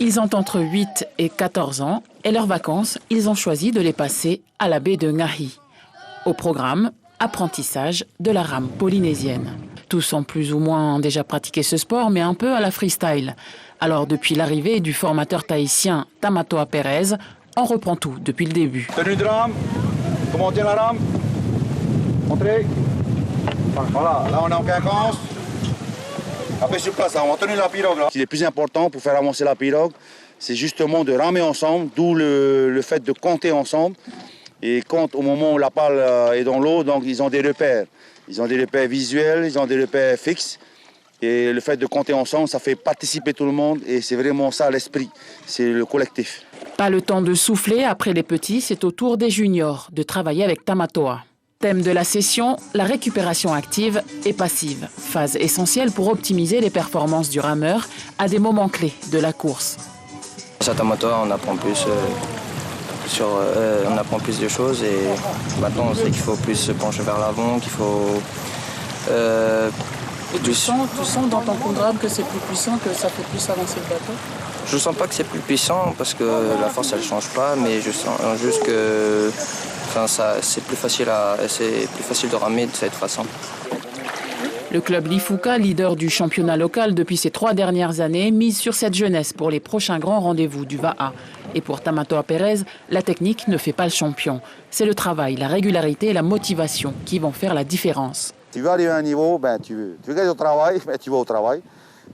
Ils ont entre 8 et 14 ans et leurs vacances, ils ont choisi de les passer à la baie de Ngahi. Au programme, apprentissage de la rame polynésienne. Tous ont plus ou moins déjà pratiqué ce sport, mais un peu à la freestyle. Alors depuis l'arrivée du formateur tahitien Tamatoa Perez, on reprend tout depuis le début. Tenue de rame, comment on tient la rame, montrez. Voilà, là on est en quinconce. Après sur place, on va tenir la pirogue là. Ce qui est le plus important pour faire avancer la pirogue, c'est justement de ramer ensemble, d'où le fait de compter ensemble. Et quand au moment où la pale est dans l'eau, donc ils ont des repères. Ils ont des repères visuels, ils ont des repères fixes. Et le fait de compter ensemble, ça fait participer tout le monde et c'est vraiment ça l'esprit, c'est le collectif. Pas le temps de souffler, après les petits, c'est au tour des juniors de travailler avec Tamatoa. Thème de la session, la récupération active et passive. Phase essentielle pour optimiser les performances du rameur à des moments clés de la course. À Tamatoa, on apprend plus, on apprend plus de choses et maintenant on sait qu'il faut plus se pencher vers l'avant, qu'il faut... Et tu sens dans ton programme que c'est plus puissant, que ça fait plus avancer le bateau? Je sens pas que c'est plus puissant parce que la force elle change pas, mais je sens juste que c'est plus facile de ramer de cette façon. Le club Lifuka, leader du championnat local depuis ces 3 dernières années, mise sur cette jeunesse pour les prochains grands rendez-vous du VAA. Et pour Tamatoa Perez, la technique ne fait pas le champion. C'est le travail, la régularité et la motivation qui vont faire la différence. Tu veux arriver à un niveau, tu veux gagner au travail, tu vas au travail.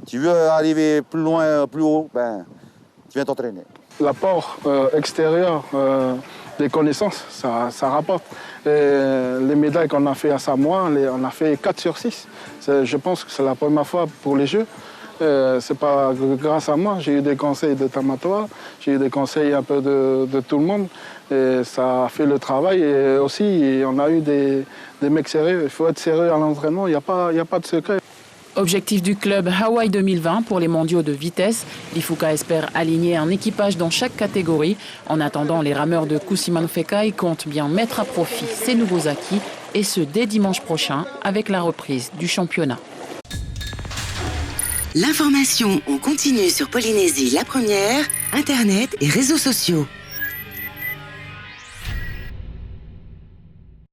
Tu veux arriver plus loin, plus haut, tu viens t'entraîner. L'apport extérieur des connaissances, ça rapporte. Les médailles qu'on a fait à Samoa, on a fait 4 sur 6. Je pense que c'est la première fois pour les Jeux. C'est pas grâce à moi, j'ai eu des conseils de Tamatoa, j'ai eu des conseils un peu de tout le monde. Et ça a fait le travail et aussi on a eu des mecs sérieux. Il faut être sérieux à l'entraînement, il n'y a pas de secret. Objectif du club Hawaï 2020 pour les mondiaux de vitesse. Lifuka espère aligner un équipage dans chaque catégorie. En attendant, les rameurs de Kusiman-Fekai comptent bien mettre à profit ces nouveaux acquis et ce dès dimanche prochain avec la reprise du championnat. L'information en continu sur Polynésie la première, Internet et réseaux sociaux.